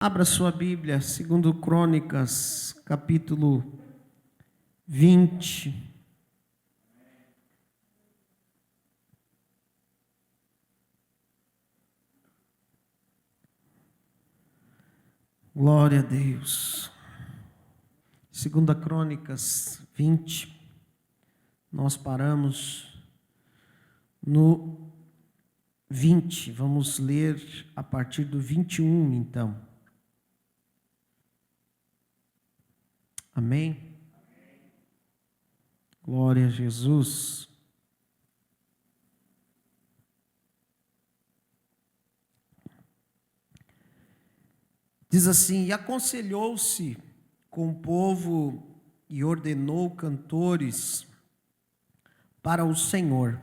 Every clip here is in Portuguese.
Abra sua Bíblia, segundo Crônicas, capítulo 20. Glória a Deus. Segunda Crônicas 20. Nós paramos no 20. Vamos ler a partir do 21, então. Amém? Glória a Jesus. Diz assim: e aconselhou-se com o povo e ordenou cantores para o Senhor,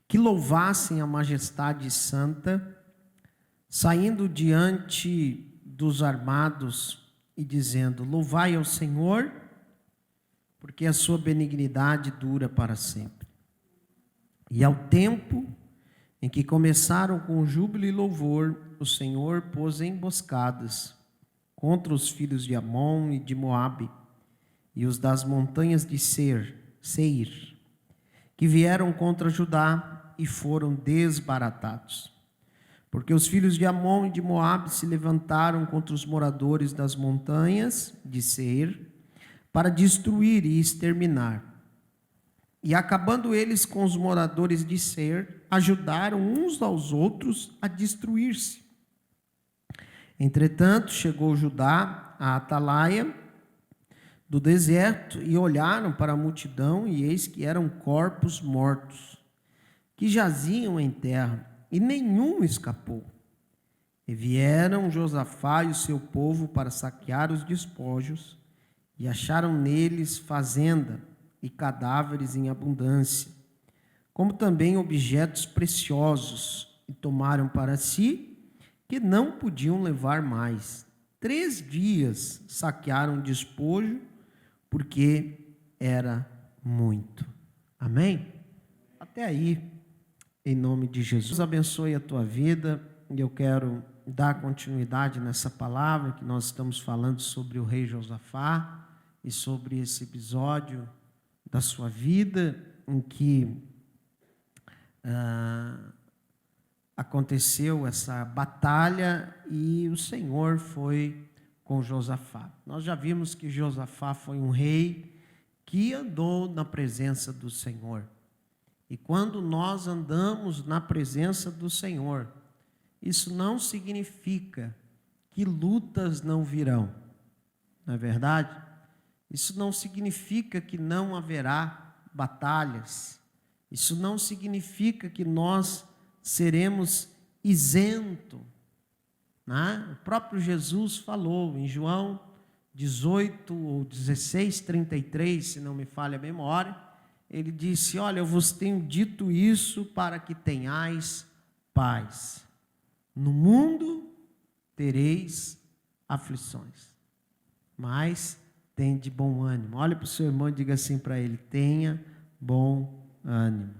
que louvassem a majestade santa, saindo diante dos armados e dizendo: louvai ao Senhor, porque a sua benignidade dura para sempre. E ao tempo em que começaram com júbilo e louvor, o Senhor pôs emboscadas contra os filhos de Amon e de Moabe e os das montanhas de Seir, que vieram contra Judá e foram desbaratados. Porque os filhos de Amon e de Moabe se levantaram contra os moradores das montanhas de Seir para destruir e exterminar. E acabando eles com os moradores de Seir, ajudaram uns aos outros a destruir-se. Entretanto, chegou Judá à atalaia do deserto e olharam para a multidão, e eis que eram corpos mortos, que jaziam em terra, e nenhum escapou. E vieram Josafá e o seu povo para saquear os despojos, e acharam neles fazenda e cadáveres em abundância, como também objetos preciosos, e tomaram para si, que não podiam levar mais. 3 dias saquearam o despojo, porque era muito. Amém? Até aí, em nome de Jesus. Abençoe a tua vida, e eu quero dar continuidade nessa palavra que nós estamos falando sobre o rei Josafá e sobre esse episódio da sua vida em que aconteceu essa batalha e o Senhor foi com Josafá. Nós já vimos que Josafá foi um rei que andou na presença do Senhor. E quando nós andamos na presença do Senhor, isso não significa que lutas não virão, não é verdade? Isso não significa que não haverá batalhas. Isso não significa que nós seremos isentos, né? O próprio Jesus falou em João 18 ou 16, 33, se não me falha a memória, ele disse: olha, eu vos tenho dito isso para que tenhais paz. No mundo tereis aflições, mas tende bom ânimo. Olha para o seu irmão e diga assim para ele: tenha bom ânimo.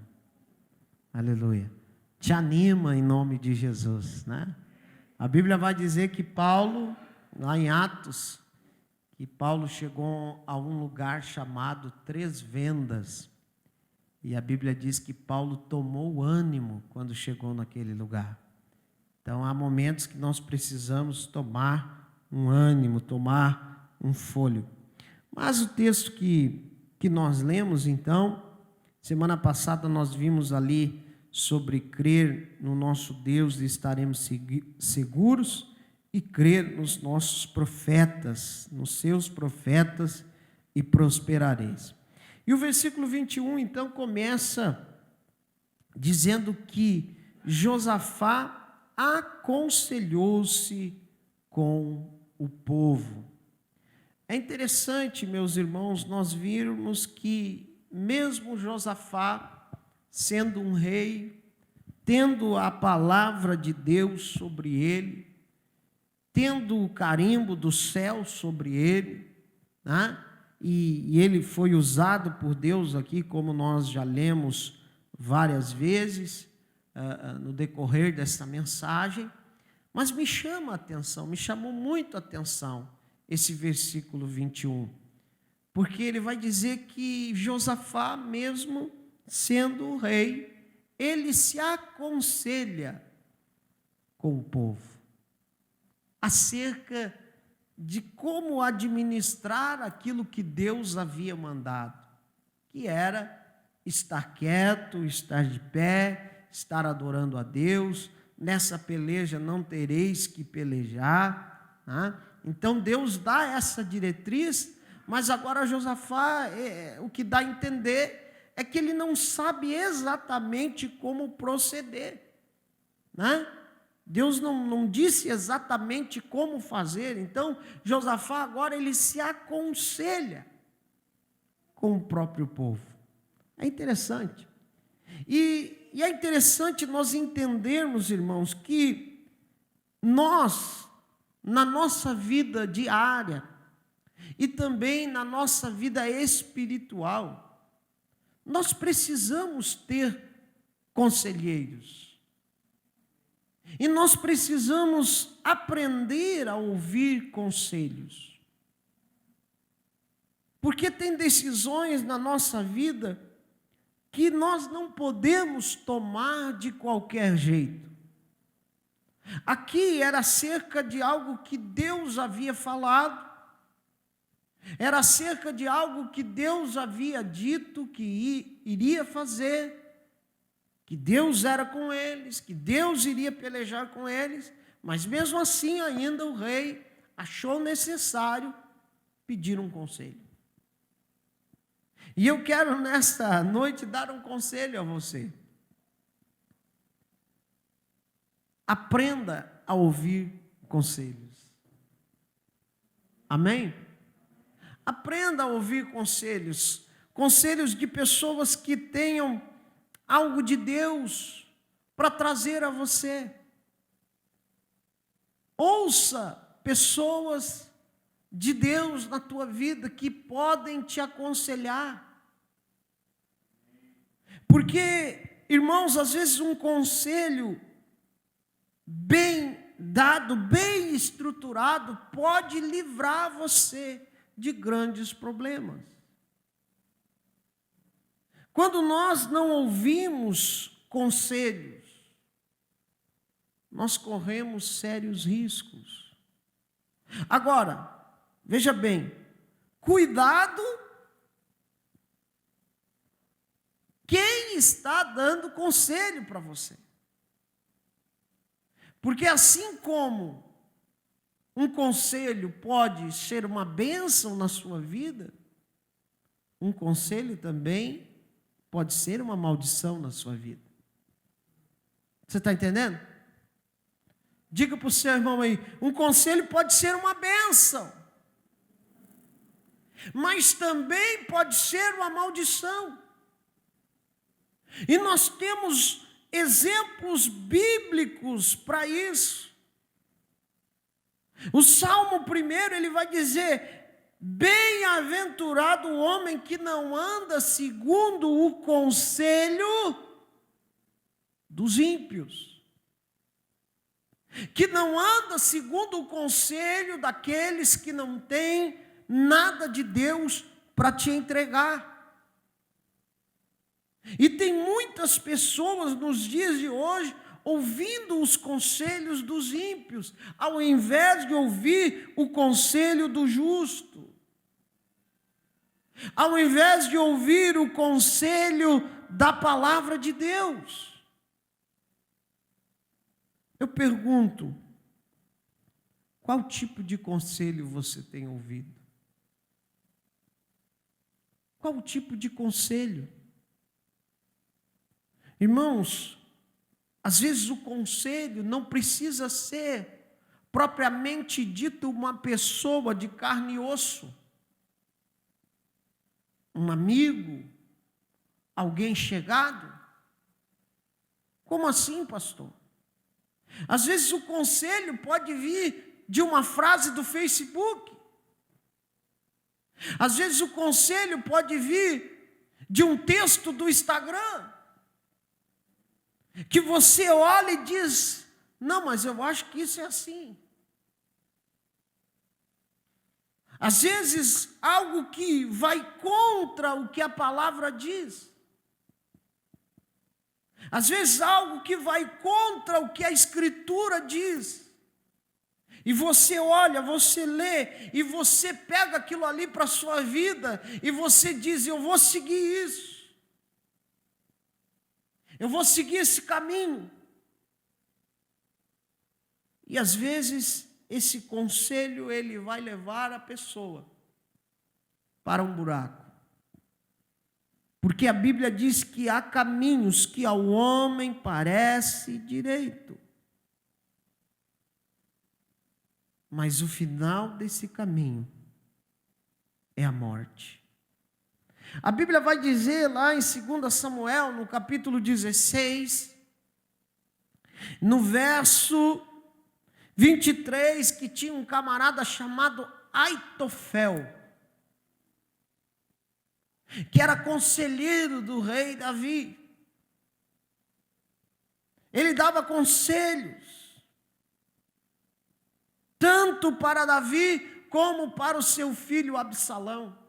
Aleluia. Te anima em nome de Jesus, né? A Bíblia vai dizer que Paulo, lá em Atos, que Paulo chegou a um lugar chamado 3 Vendas. E a Bíblia diz que Paulo tomou ânimo quando chegou naquele lugar. Então, há momentos que nós precisamos tomar um ânimo, tomar um fôlego. Mas o texto que nós lemos, então, semana passada nós vimos ali sobre crer no nosso Deus e estaremos seguros, e crer nos nossos profetas, nos seus profetas, e prosperareis. E o versículo 21, então, começa dizendo que Josafá aconselhou-se com o povo. É interessante, meus irmãos, nós virmos que mesmo Josafá, sendo um rei, tendo a palavra de Deus sobre ele, tendo o carimbo do céu sobre ele, né? E ele foi usado por Deus aqui, como nós já lemos várias vezes no decorrer dessa mensagem, Mas me chama a atenção, me chamou muito a atenção esse versículo 21, porque ele vai dizer que Josafá, mesmo sendo o rei, ele se aconselha com o povo acerca de como administrar aquilo que Deus havia mandado, que era estar quieto, estar de pé, estar adorando a Deus. Nessa peleja não tereis que pelejar, né? Então Deus dá essa diretriz, mas agora Josafá, o que dá a entender é que ele não sabe exatamente como proceder, né? Deus não disse exatamente como fazer. Então Josafá agora ele se aconselha com o próprio povo. É interessante. E é interessante nós entendermos, irmãos, que nós, na nossa vida diária e também na nossa vida espiritual, nós precisamos ter conselheiros. E nós precisamos aprender a ouvir conselhos. Porque tem decisões na nossa vida que nós não podemos tomar de qualquer jeito. Aqui era acerca de algo que Deus havia falado, era acerca de algo que Deus havia dito que iria fazer, que Deus era com eles, que Deus iria pelejar com eles, mas mesmo assim ainda o rei achou necessário pedir um conselho. E eu quero nesta noite dar um conselho a você. Aprenda a ouvir conselhos. Amém? Aprenda a ouvir conselhos. Conselhos de pessoas que tenham algo de Deus para trazer a você. Ouça pessoas de Deus na tua vida que podem te aconselhar. Porque, irmãos, às vezes um conselho bem dado, bem estruturado, pode livrar você de grandes problemas. Quando nós não ouvimos conselhos, nós corremos sérios riscos. Agora, veja bem, cuidado quem está dando conselho para você. Porque assim como um conselho pode ser uma bênção na sua vida, um conselho também pode ser uma maldição na sua vida. Você está entendendo? Diga para o seu irmão aí, um conselho pode ser uma bênção, mas também pode ser uma maldição. E nós temos exemplos bíblicos para isso. O Salmo 1, ele vai dizer: bem-aventurado o homem que não anda segundo o conselho dos ímpios, que não anda segundo o conselho daqueles que não têm nada de Deus para te entregar. E tem muitas pessoas nos dias de hoje ouvindo os conselhos dos ímpios, ao invés de ouvir o conselho do justo, ao invés de ouvir o conselho da palavra de Deus. Eu pergunto, qual tipo de conselho você tem ouvido? Qual tipo de conselho? Irmãos, às vezes o conselho não precisa ser propriamente dito uma pessoa de carne e osso, um amigo, alguém chegado. Como assim, pastor? Às vezes o conselho pode vir de uma frase do Facebook. Às vezes o conselho pode vir de um texto do Instagram, que você olha e diz: Não, mas eu acho que isso é assim. Às vezes, algo que vai contra o que a palavra diz. Às vezes, algo que vai contra o que a Escritura diz. E você olha, você lê, e você pega aquilo ali para a sua vida, e você diz: eu vou seguir isso. Eu vou seguir esse caminho. E às vezes, esse conselho, ele vai levar a pessoa para um buraco. Porque a Bíblia diz que há caminhos que ao homem parece direito. Mas o final desse caminho é a morte. A Bíblia vai dizer lá em 2 Samuel, no capítulo 16, no verso 23, que tinha um camarada chamado Aitofel, que era conselheiro do rei Davi. Ele dava conselhos, tanto para Davi, como para o seu filho Absalão.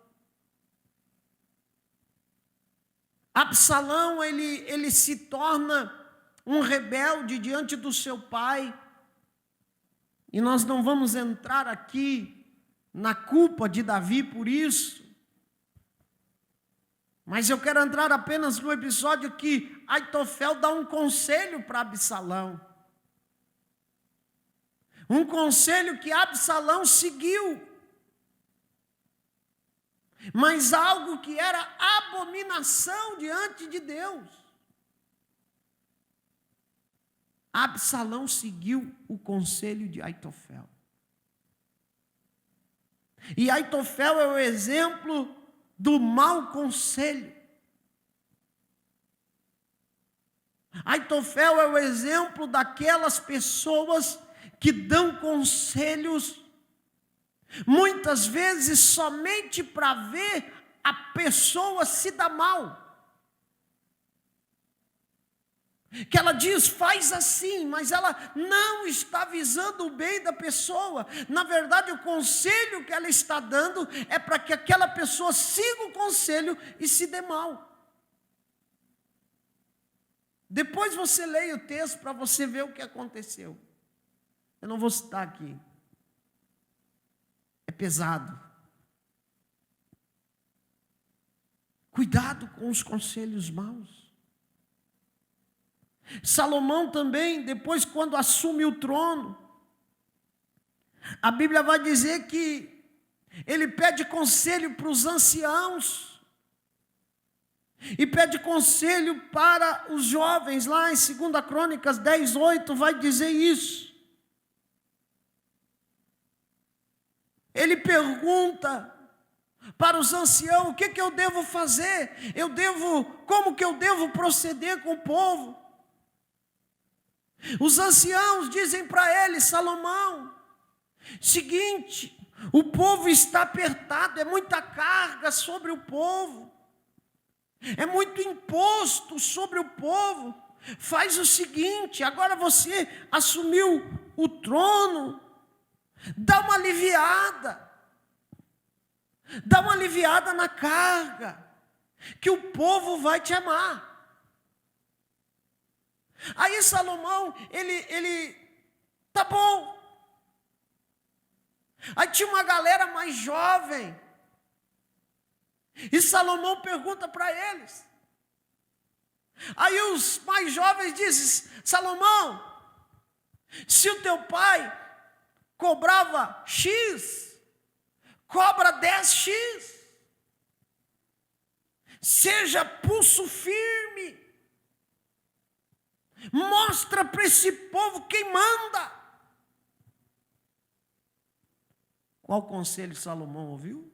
Absalão, ele se torna um rebelde diante do seu pai. E nós não vamos entrar aqui na culpa de Davi por isso. Mas eu quero entrar apenas no episódio que Aitofel dá um conselho para Absalão. Um conselho que Absalão seguiu. Mas algo que era abominação diante de Deus. Absalão seguiu o conselho de Aitofel. E Aitofel é o exemplo do mau conselho. Aitofel é o exemplo daquelas pessoas que dão conselhos, muitas vezes somente para ver a pessoa se dar mal. Que ela diz, faz assim, mas ela não está visando o bem da pessoa. Na verdade, o conselho que ela está dando é para que aquela pessoa siga o conselho e se dê mal. Depois você leia o texto para você ver o que aconteceu. Eu não vou citar aqui. É pesado. Cuidado com os conselhos maus. Salomão também, depois quando assume o trono, a Bíblia vai dizer que ele pede conselho para os anciãos, e pede conselho para os jovens, lá em 2 Crônicas 10:8 vai dizer isso. Ele pergunta para os anciãos, o que eu devo fazer? Como que eu devo proceder com o povo? Os anciãos dizem para ele, Salomão, seguinte, o povo está apertado, é muita carga sobre o povo, é muito imposto sobre o povo. Faz o seguinte, agora você assumiu o trono, dá uma aliviada na carga, que o povo vai te amar. Aí Salomão, ele tá bom. Aí tinha uma galera mais jovem, e Salomão pergunta para eles. Aí os mais jovens dizem, Salomão, se o teu pai cobrava X, cobra 10X. Seja pulso firme. Mostra para esse povo quem manda. Qual conselho Salomão ouviu?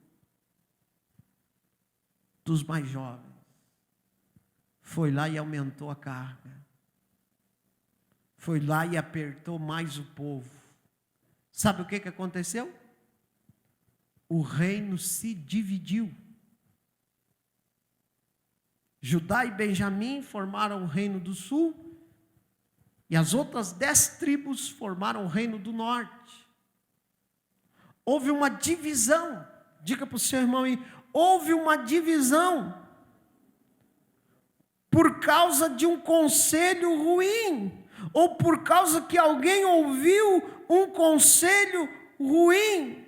Dos mais jovens. Foi lá e aumentou a carga. Foi lá e apertou mais o povo. Sabe o que aconteceu? O reino se dividiu. Judá e Benjamim formaram o reino do sul, E as outras 10 tribos formaram o reino do norte. Houve uma divisão. Diga para o seu irmão aí, houve uma divisão por causa de um conselho ruim, ou por causa que alguém ouviu um conselho ruim.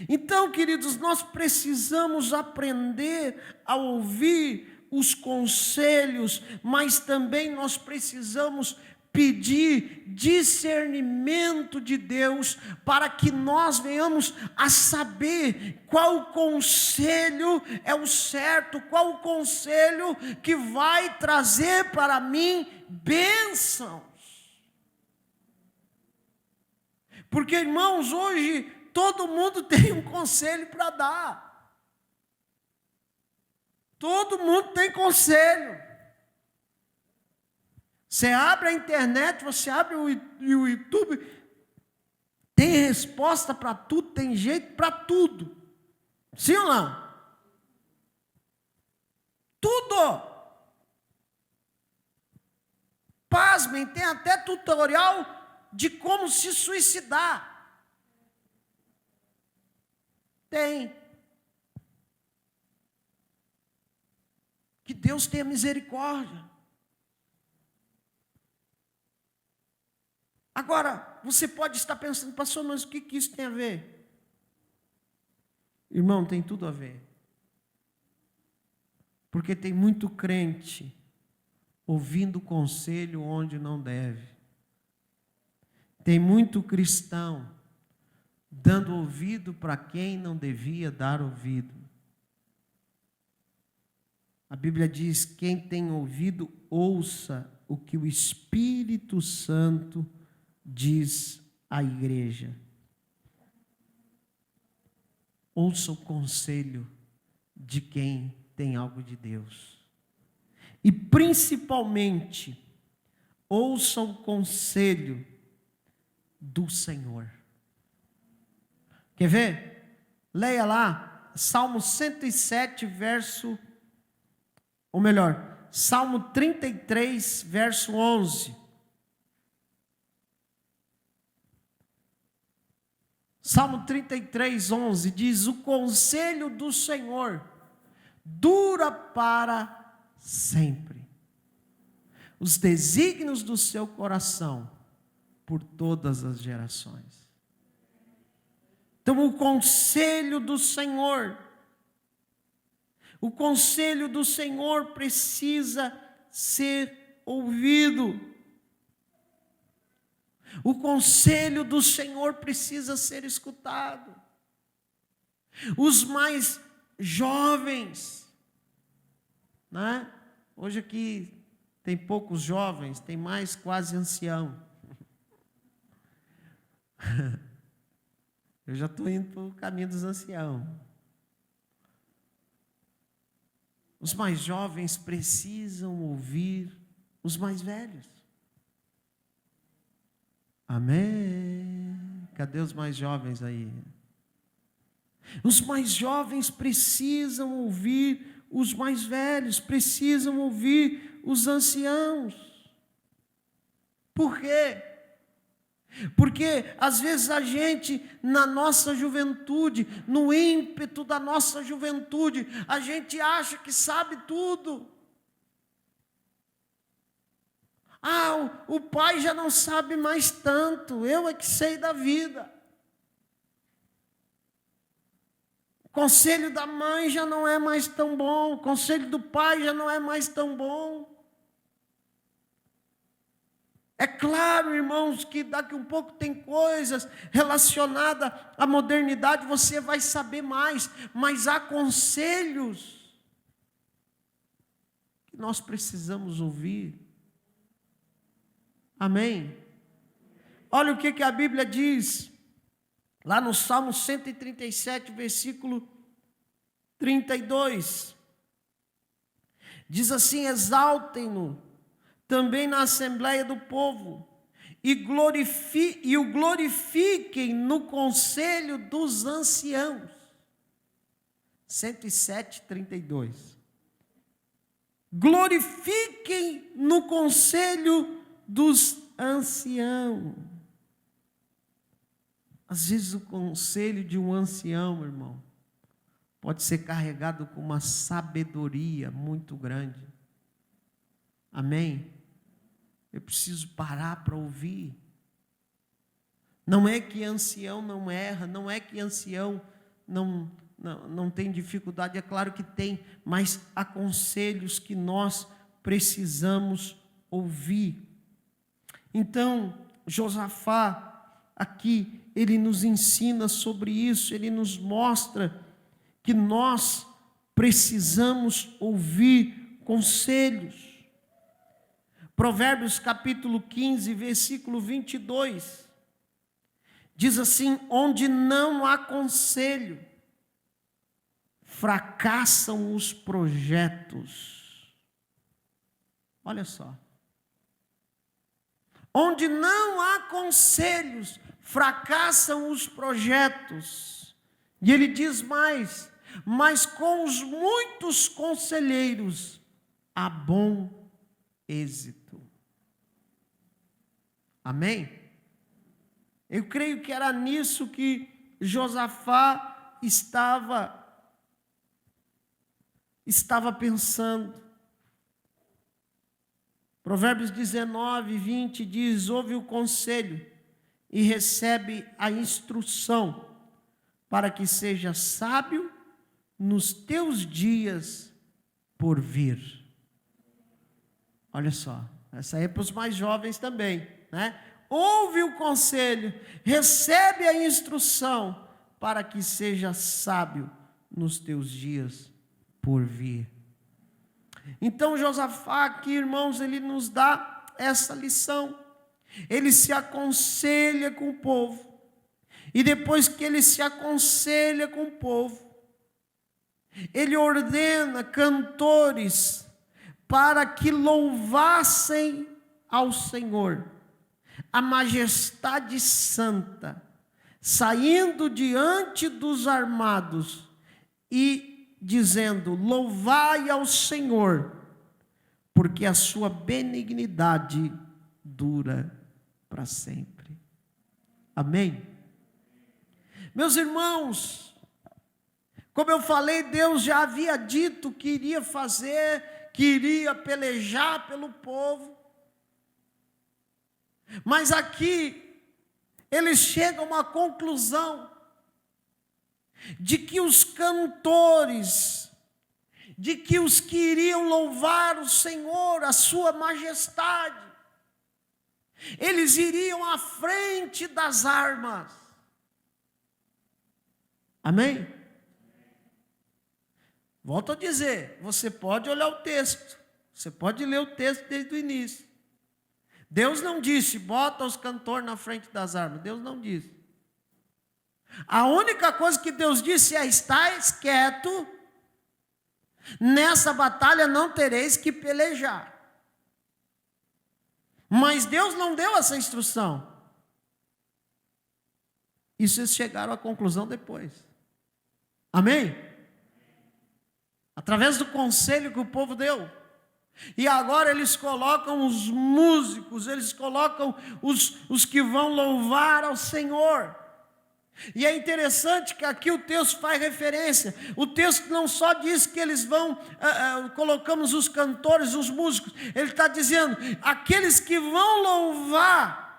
Então, queridos, nós precisamos aprender a ouvir os conselhos, mas também nós precisamos pedir discernimento de Deus para que nós venhamos a saber qual conselho é o certo, qual o conselho que vai trazer para mim bênçãos. Porque, irmãos, hoje todo mundo tem um conselho para dar. Todo mundo tem conselho. Você abre a internet, você abre o YouTube, tem resposta para tudo, tem jeito para tudo. Sim ou não? Tudo. Pasmem, tem até tutorial de como se suicidar. Tem. Que Deus tenha misericórdia. Agora, você pode estar pensando, pastor, mas o que isso tem a ver? Irmão, tem tudo a ver. Porque tem muito crente ouvindo conselho onde não deve. Tem muito cristão dando ouvido para quem não devia dar ouvido. A Bíblia diz: quem tem ouvido, ouça o que o Espírito Santo diz à igreja. Ouça o conselho de quem tem algo de Deus. E principalmente, ouça o conselho do Senhor. Quer ver? Leia lá, Salmo 107, Salmo 33, verso 11. Salmo 33, 11 diz: o conselho do Senhor dura para sempre, os desígnios do seu coração por todas as gerações. Então, o conselho do Senhor precisa ser ouvido. O conselho do Senhor precisa ser escutado. Os mais jovens, né? Hoje aqui tem poucos jovens, tem mais quase ancião. Eu já estou indo para o caminho dos anciãos. Os mais jovens precisam ouvir os mais velhos. Amém. Cadê os mais jovens aí? Os mais jovens precisam ouvir os mais velhos, precisam ouvir os anciãos. Por quê? Porque às vezes a gente, na nossa juventude, no ímpeto da nossa juventude, a gente acha que sabe tudo. O pai já não sabe mais tanto, eu é que sei da vida. O conselho da mãe já não é mais tão bom, o conselho do pai já não é mais tão bom. É claro, irmãos, que daqui um pouco tem coisas relacionadas à modernidade, você vai saber mais, mas há conselhos que nós precisamos ouvir. Amém? Olha o que a Bíblia diz, lá no Salmo 137, versículo 32. Diz assim: exaltem-no também na assembleia do povo, e o glorifiquem no conselho dos anciãos. 107, 32. glorifiquem no conselho dos anciãos. Às vezes o conselho de um ancião, irmão, pode ser carregado com uma sabedoria muito grande. Amém? Eu preciso parar para ouvir. Não é que ancião não erra, não é que ancião não tem dificuldade, é claro que tem, mas há conselhos que nós precisamos ouvir. Então, Josafá, aqui, ele nos ensina sobre isso, ele nos mostra que nós precisamos ouvir conselhos. Provérbios capítulo 15, versículo 22, diz assim: onde não há conselho, fracassam os projetos. Olha só. Onde não há conselhos, fracassam os projetos. E ele diz mais: mas com os muitos conselheiros há bom êxito. Amém? Eu creio que era nisso que Josafá estava pensando. Provérbios 19, 20 diz: ouve o conselho e recebe a instrução, para que seja sábio nos teus dias por vir. Olha só, essa aí é para os mais jovens também, né? Ouve o conselho, recebe a instrução, para que seja sábio nos teus dias por vir. Então Josafá aqui, irmãos, ele nos dá essa lição. Ele se aconselha com o povo, e depois que ele se aconselha com o povo, ele ordena cantores para que louvassem ao Senhor, a majestade santa, saindo diante dos armados e dizendo: louvai ao Senhor, porque a sua benignidade dura para sempre. Amém? Meus irmãos, como eu falei, Deus já havia dito que iria fazer, que iria pelejar pelo povo. Mas aqui, eles chegam a uma conclusão de que os cantores, de que os que iriam louvar o Senhor, a sua majestade, eles iriam à frente das armas. Amém? Volto a dizer, você pode olhar o texto, você pode ler o texto desde o início. Deus não disse: bota os cantores na frente das armas. Deus não disse. A única coisa que Deus disse é: estais quieto, nessa batalha não tereis que pelejar. Mas Deus não deu essa instrução. Isso eles chegaram à conclusão depois. Amém? Através do conselho que o povo deu. E agora eles colocam os músicos, eles colocam os que vão louvar ao Senhor. E é interessante que aqui o texto faz referência. O texto não só diz que eles vão, colocamos os cantores, os músicos. Ele está dizendo, aqueles que vão louvar.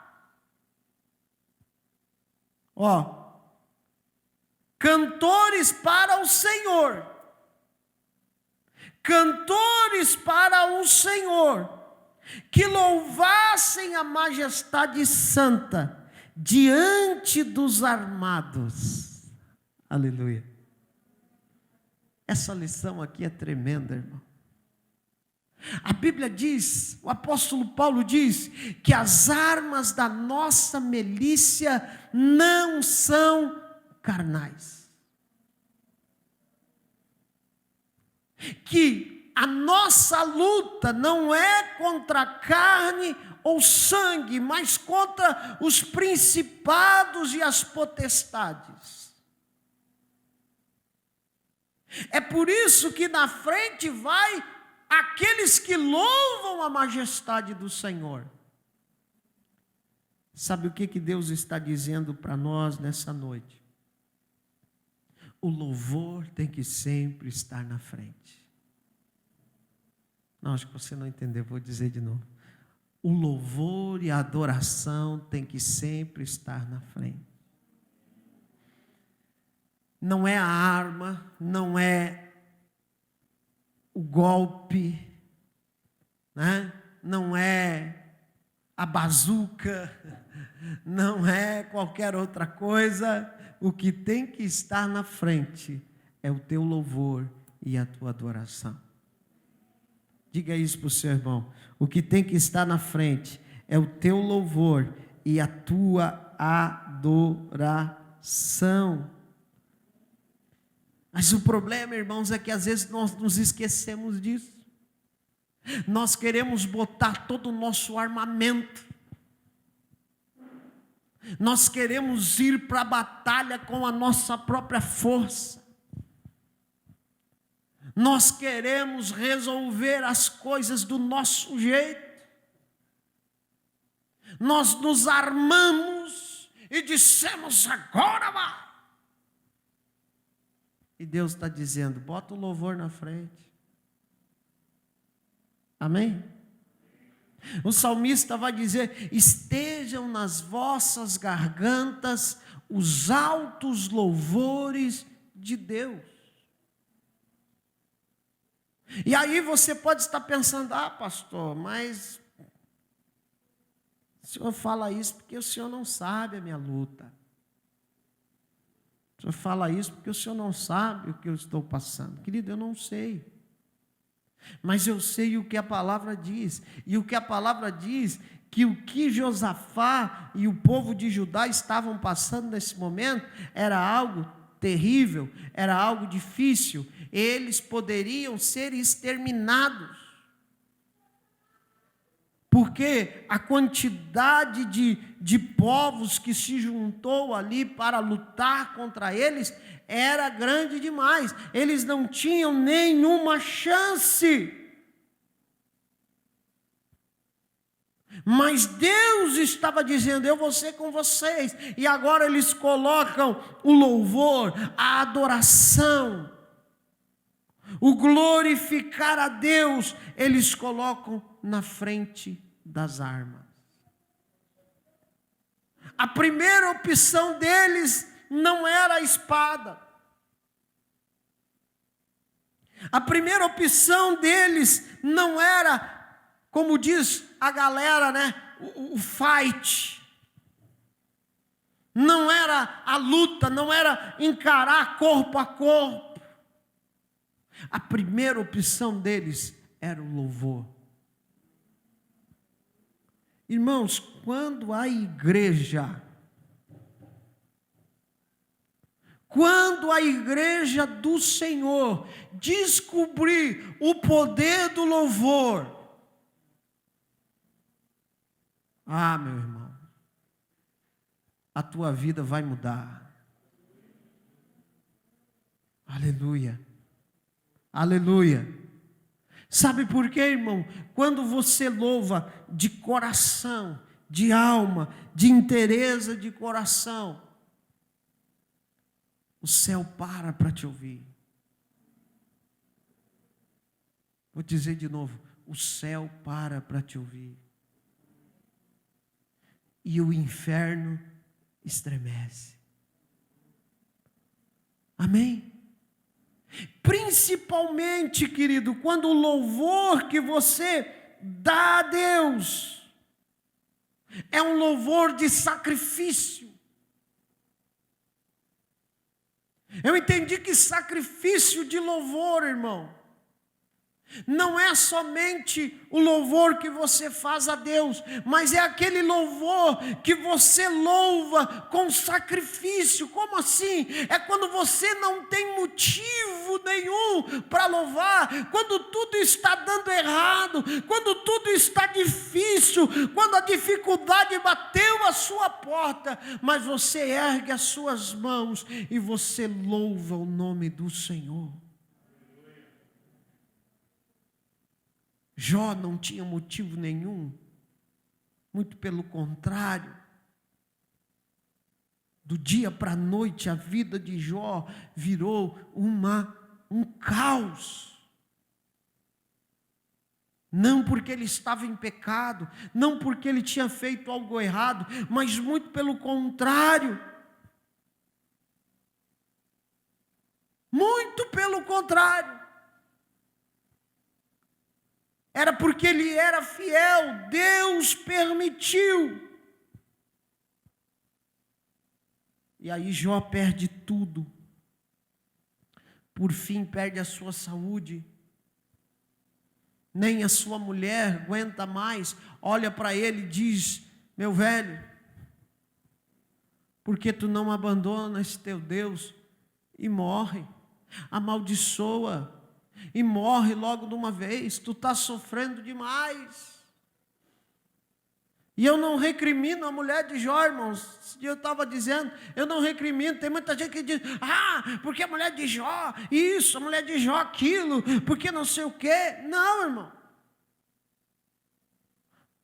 Cantores para o Senhor. Cantores para o Senhor, que louvassem a majestade santa diante dos armados. Aleluia. Essa lição aqui é tremenda, irmão. A Bíblia diz, o apóstolo Paulo diz, que as armas da nossa milícia não são carnais. Que a nossa luta não é contra a carne ou sangue, mas contra os principados e as potestades. É por isso que na frente vai aqueles que louvam a majestade do Senhor. Sabe o que Deus está dizendo para nós nessa noite? O louvor tem que sempre estar na frente. Não, acho que você não entendeu, vou dizer de novo. O louvor e a adoração tem que sempre estar na frente. Não é a arma, não é o golpe, né? Não é a bazuca, não é qualquer outra coisa. O que tem que estar na frente é o teu louvor e a tua adoração. Diga isso para o seu irmão. O que tem que estar na frente é o teu louvor e a tua adoração. Mas o problema, irmãos, é que às vezes nós nos esquecemos disso. Nós queremos botar todo o nosso armamento. Nós queremos ir para a batalha com a nossa própria força. Nós queremos resolver as coisas do nosso jeito. Nós nos armamos e dissemos: agora vai. E Deus está dizendo: bota o louvor na frente. Amém? O salmista vai dizer: estejam nas vossas gargantas os altos louvores de Deus. E aí você pode estar pensando: ah, pastor, mas o senhor fala isso porque o senhor não sabe a minha luta. O senhor fala isso porque o senhor não sabe o que eu estou passando. Querido, eu não sei. Mas eu sei o que a palavra diz. E o que a palavra diz, que o que Josafá e o povo de Judá estavam passando nesse momento, era algo terrível, era algo difícil. Eles poderiam ser exterminados. Porque a quantidade de povos que se juntou ali para lutar contra eles era grande demais. Eles não tinham nenhuma chance. Mas Deus estava dizendo: eu vou ser com vocês. E agora eles colocam o louvor, a adoração, o glorificar a Deus, eles colocam na frente das armas. A primeira opção deles não era a espada. A primeira opção deles não era, como diz a galera, né, o fight. Não era a luta, não era encarar corpo a corpo. A primeira opção deles era o louvor. Irmãos, quando a igreja do Senhor descobrir o poder do louvor, ah, meu irmão, a tua vida vai mudar. Aleluia, aleluia. Sabe por quê, irmão? Quando você louva de coração, de alma, de inteireza de coração, o céu para te ouvir. Vou dizer de novo: o céu para te ouvir. E o inferno estremece. Amém? Principalmente, querido, quando o louvor que você dá a Deus é um louvor de sacrifício. Eu entendi que sacrifício de louvor, irmão, não é somente o louvor que você faz a Deus, mas é aquele louvor que você louva com sacrifício. Como assim? É quando você não tem motivo nenhum para louvar, quando tudo está dando errado, quando tudo está difícil, quando a dificuldade bateu a sua porta, mas você ergue as suas mãos e você louva o nome do Senhor. Jó não tinha motivo nenhum, muito pelo contrário. Do dia para a noite, a vida de Jó virou um caos. Não porque ele estava em pecado, não porque ele tinha feito algo errado, mas muito pelo contrário. Muito pelo contrário. Era porque ele era fiel, Deus permitiu. E aí Jó perde tudo. Por fim perde a sua saúde. Nem a sua mulher aguenta mais. Olha para ele e diz: meu velho, por que tu não abandonas teu Deus e morre? Amaldiçoa e morre logo de uma vez. Tu está sofrendo demais. E eu não recrimino a mulher de Jó, irmãos. Eu estava dizendo, eu não recrimino. Tem muita gente que diz: porque a mulher de Jó isso, a mulher de Jó aquilo, porque não sei o quê. Não, irmão.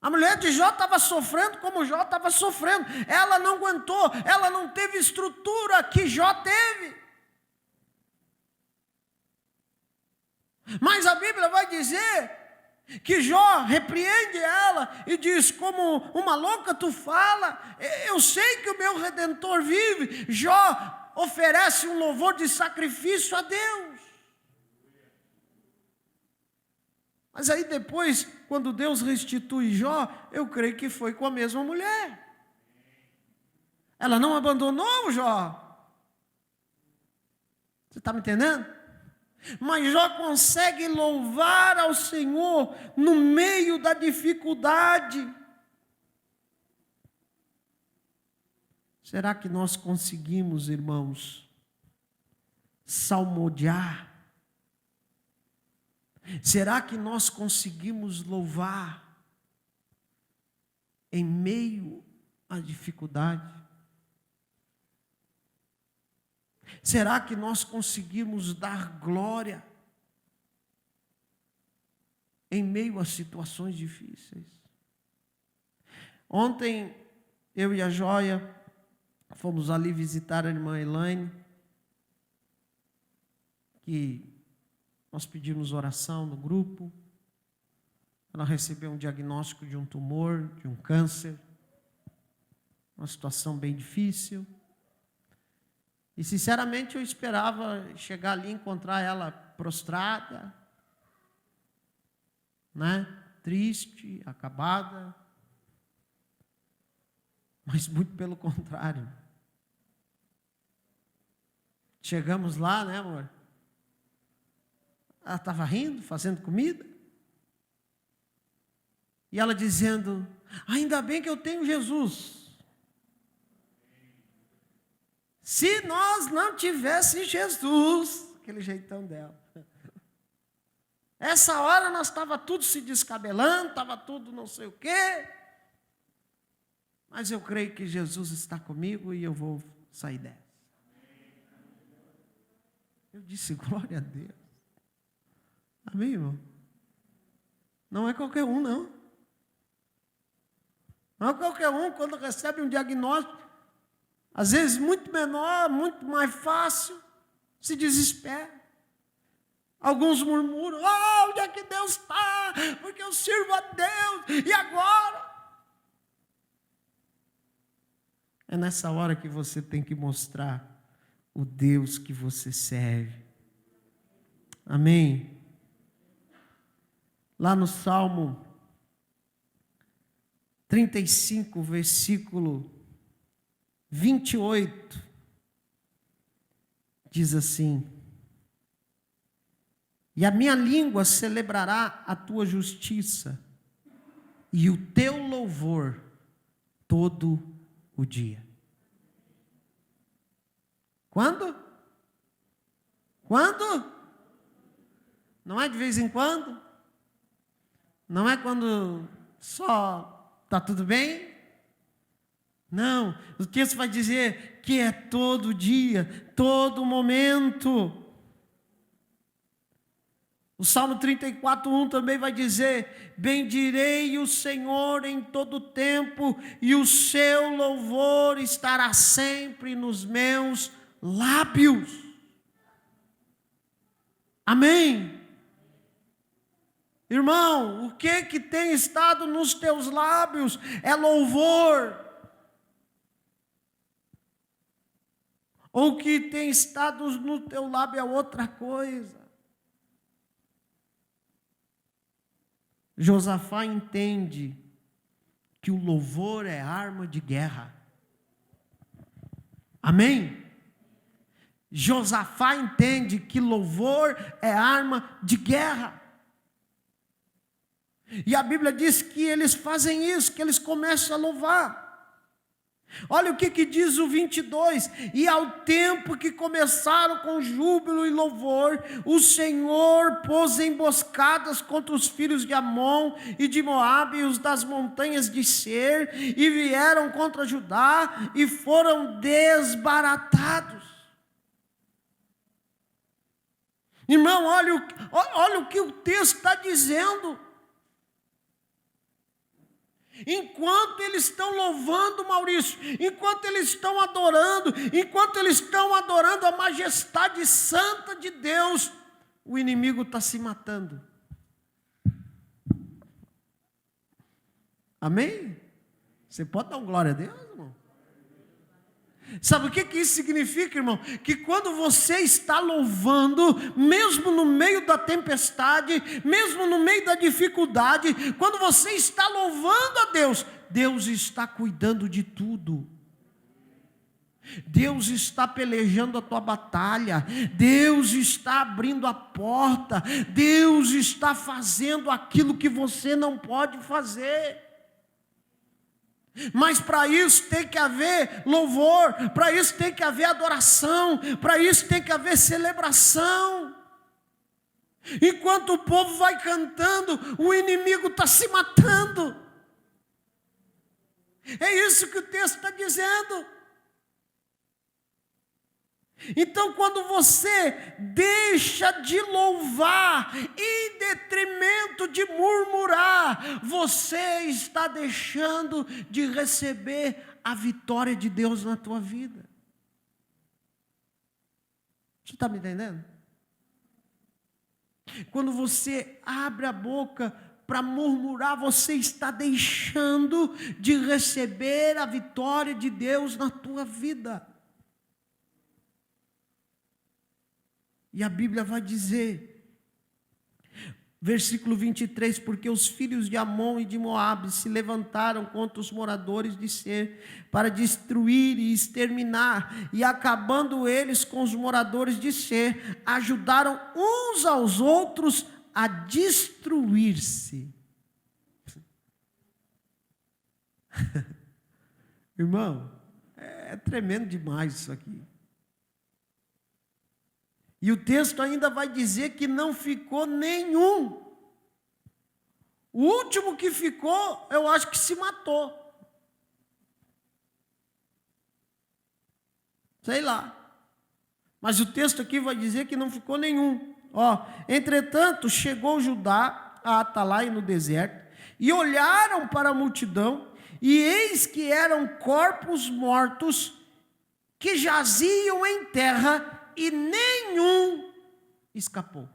A mulher de Jó estava sofrendo como Jó estava sofrendo. Ela não aguentou, ela não teve estrutura que Jó teve. Mas a Bíblia vai dizer que Jó repreende ela e diz: como uma louca tu fala, eu sei que o meu Redentor vive. Jó oferece um louvor de sacrifício a Deus. Mas aí depois, quando Deus restitui Jó, eu creio que foi com a mesma mulher. Ela não abandonou o Jó. Você está me entendendo? Mas Jó consegue louvar ao Senhor no meio da dificuldade. Será que nós conseguimos, irmãos, salmodiar? Será que nós conseguimos louvar em meio à dificuldade? Será que nós conseguimos dar glória em meio a situações difíceis? Ontem, eu e a Joia fomos ali visitar a irmã Elaine, que nós pedimos oração no grupo. Ela recebeu um diagnóstico de um tumor, de um câncer, uma situação bem difícil. E sinceramente eu esperava chegar ali e encontrar ela prostrada, triste, acabada. Mas muito pelo contrário. Chegamos lá, amor? Ela estava rindo, fazendo comida. E ela dizendo: ainda bem que eu tenho Jesus. Se nós não tivéssemos Jesus, aquele jeitão dela. Essa hora nós estava tudo se descabelando, estava tudo não sei o quê. Mas eu creio que Jesus está comigo e eu vou sair dessa. Eu disse: glória a Deus. Amém, irmão? Não é qualquer um, não. Não é qualquer um, quando recebe um diagnóstico, às vezes muito menor, muito mais fácil, se desespera. Alguns murmuram: onde é que Deus está? Porque eu sirvo a Deus, e agora? É nessa hora que você tem que mostrar o Deus que você serve. Amém? Lá no Salmo 35, versículo 28, diz assim: e a minha língua celebrará a tua justiça e o teu louvor todo o dia. Quando? Quando? Não é de vez em quando? Não é quando só está tudo bem? Não, o texto vai dizer que é todo dia, todo momento. O Salmo 34:1 também vai dizer: bendirei o Senhor em todo tempo, e o seu louvor estará sempre nos meus lábios. Amém? Irmão, o que tem estado nos teus lábios? É louvor. Ou o que tem estado no teu lábio é outra coisa. Josafá entende que o louvor é arma de guerra. Amém? Josafá entende que louvor é arma de guerra. E a Bíblia diz que eles fazem isso, que eles começam a louvar. Olha o que diz o 22: e ao tempo que começaram com júbilo e louvor, o Senhor pôs emboscadas contra os filhos de Amon e de Moabe e os das montanhas de Seir, e vieram contra Judá e foram desbaratados. Irmão, olha o que o texto está dizendo. Enquanto eles estão louvando, Maurício, enquanto eles estão adorando a majestade santa de Deus, o inimigo está se matando. Amém? Você pode dar um glória a Deus, irmão? Sabe o que isso significa, irmão? Que quando você está louvando, mesmo no meio da tempestade, mesmo no meio da dificuldade, quando você está louvando a Deus, Deus está cuidando de tudo. Deus está pelejando a tua batalha, Deus está abrindo a porta, Deus está fazendo aquilo que você não pode fazer. Mas para isso tem que haver louvor, para isso tem que haver adoração, para isso tem que haver celebração. Enquanto o povo vai cantando, o inimigo está se matando. É isso que o texto está dizendo. Então, quando você deixa de louvar em detrimento de murmurar, você está deixando de receber a vitória de Deus na tua vida. Você está me entendendo? Quando você abre a boca para murmurar, você está deixando de receber a vitória de Deus na tua vida. E a Bíblia vai dizer, versículo 23, porque os filhos de Amon e de Moabe se levantaram contra os moradores de Seir para destruir e exterminar, e acabando eles com os moradores de Seir, ajudaram uns aos outros a destruir-se. Irmão, é tremendo demais isso aqui. E o texto ainda vai dizer que não ficou nenhum. O último que ficou, eu acho que se matou. Sei lá. Mas o texto aqui vai dizer que não ficou nenhum. Entretanto, chegou Judá a Atalaia no deserto, e olharam para a multidão, e eis que eram corpos mortos que jaziam em terra, e nenhum escapou.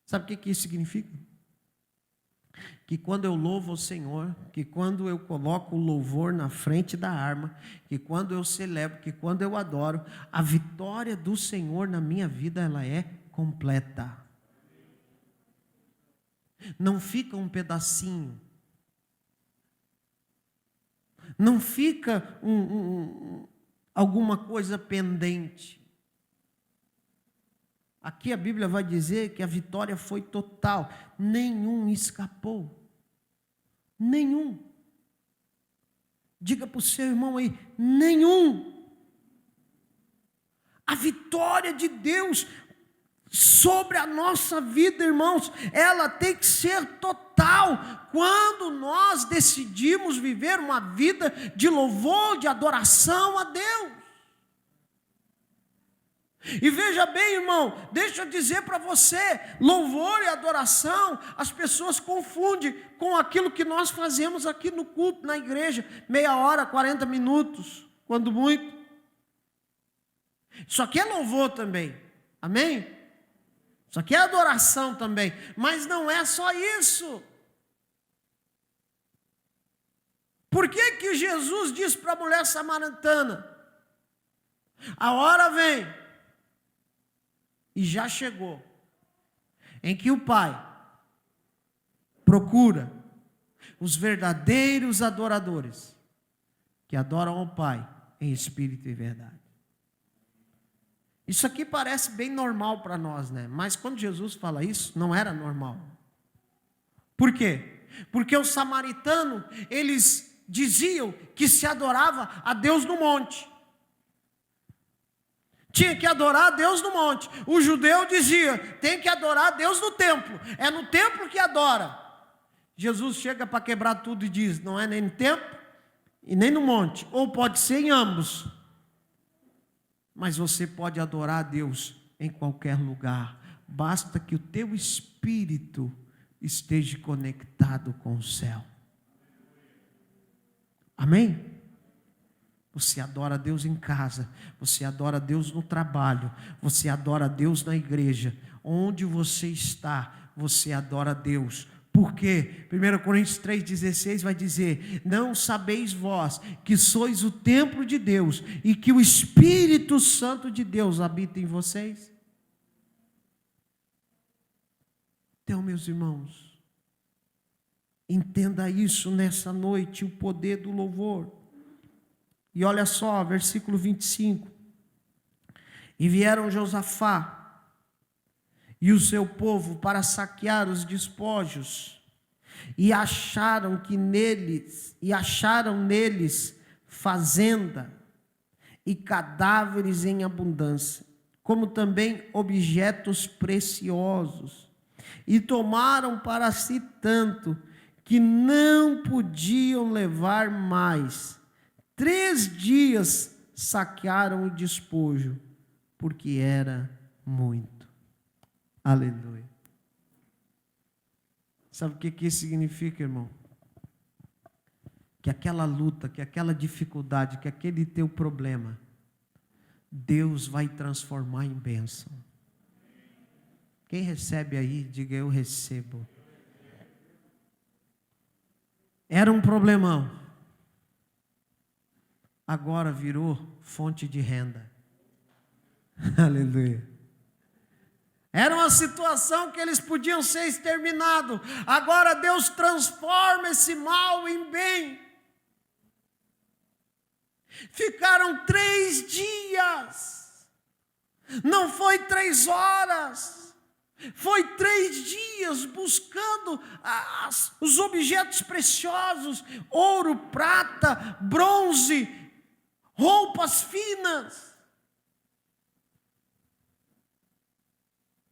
Sabe o que isso significa? Que quando eu louvo o Senhor, que quando eu coloco o louvor na frente da arma, que quando eu celebro, que quando eu adoro, a vitória do Senhor na minha vida, ela é completa. Não fica um pedacinho. Não fica alguma coisa pendente. Aqui a Bíblia vai dizer que a vitória foi total, nenhum escapou. Nenhum. Diga para o seu irmão aí, nenhum. A vitória de Deus sobre a nossa vida, irmãos, ela tem que ser total. Quando nós decidimos viver uma vida de louvor, de adoração a Deus. E veja bem, irmão, deixa eu dizer para você, louvor e adoração, as pessoas confundem com aquilo que nós fazemos aqui no culto, na igreja, meia hora, 40 minutos, quando muito. Isso aqui é louvor também, amém? Isso aqui é adoração também, mas não é só isso. Por que Jesus disse para a mulher samaritana, a hora vem, e já chegou, em que o Pai procura os verdadeiros adoradores, que adoram ao Pai em espírito e verdade. Isso aqui parece bem normal para nós, né? Mas quando Jesus fala isso, não era normal. Por quê? Porque os samaritanos, eles diziam que se adorava a Deus no monte. Tinha que adorar a Deus no monte. O judeu dizia, tem que adorar a Deus no templo. É no templo que adora. Jesus chega para quebrar tudo e diz, não é nem no templo e nem no monte. Ou pode ser em ambos. Mas você pode adorar a Deus em qualquer lugar. Basta que o teu espírito esteja conectado com o céu. Amém? Você adora a Deus em casa, você adora a Deus no trabalho, você adora a Deus na igreja. Onde você está, você adora a Deus. Por quê? 1 Coríntios 3,16 vai dizer, não sabeis vós que sois o templo de Deus e que o Espírito Santo de Deus habita em vocês? Então, meus irmãos, entenda isso nessa noite, o poder do louvor. E olha só, versículo 25. E vieram Josafá e o seu povo para saquear os despojos, e acharam neles fazenda e cadáveres em abundância, como também objetos preciosos, e tomaram para si tanto que não podiam levar mais. 3 dias saquearam o despojo, porque era muito. Aleluia. Sabe o que isso significa, irmão? Que aquela luta, que aquela dificuldade, que aquele teu problema, Deus vai transformar em bênção. Quem recebe aí, diga eu recebo. Era um problemão. Agora virou fonte de renda. Aleluia. Era uma situação que eles podiam ser exterminados. Agora Deus transforma esse mal em bem. Ficaram 3 dias. Não foi 3 horas. Foi 3 dias buscando os objetos preciosos. Ouro, prata, bronze, roupas finas.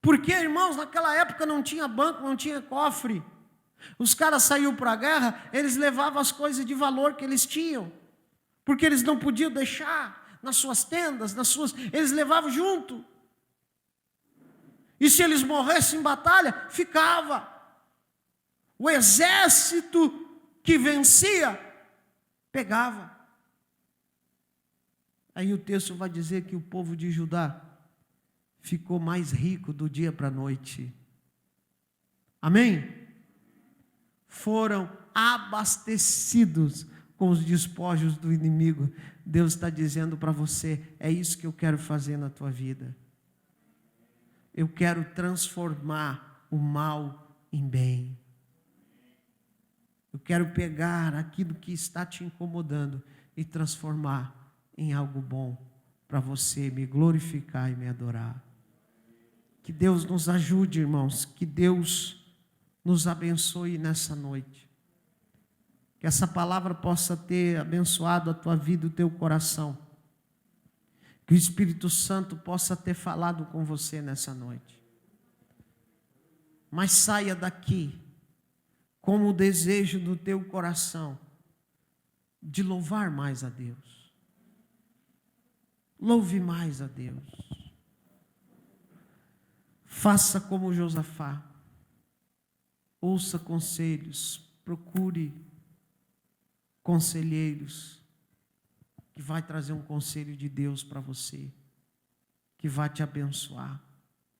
Porque, irmãos, naquela época não tinha banco, não tinha cofre. Os caras saíam para a guerra, eles levavam as coisas de valor que eles tinham. Porque eles não podiam deixar nas suas tendas, eles levavam junto. E se eles morressem em batalha, ficava. O exército que vencia, pegava. Aí o texto vai dizer que o povo de Judá ficou mais rico do dia para a noite. Amém? Foram abastecidos com os despojos do inimigo. Deus está dizendo para você, é isso que eu quero fazer na tua vida. Eu quero transformar o mal em bem. Eu quero pegar aquilo que está te incomodando e transformar em algo bom para você me glorificar e me adorar. Que Deus nos ajude, irmãos, que Deus nos abençoe nessa noite. Que essa palavra possa ter abençoado a tua vida e o teu coração. Que o Espírito Santo possa ter falado com você nessa noite. Mas saia daqui com o desejo do teu coração de louvar mais a Deus. Louve mais a Deus. Faça como Josafá. Ouça conselhos, procure conselheiros, que vai trazer um conselho de Deus para você, que vai te abençoar.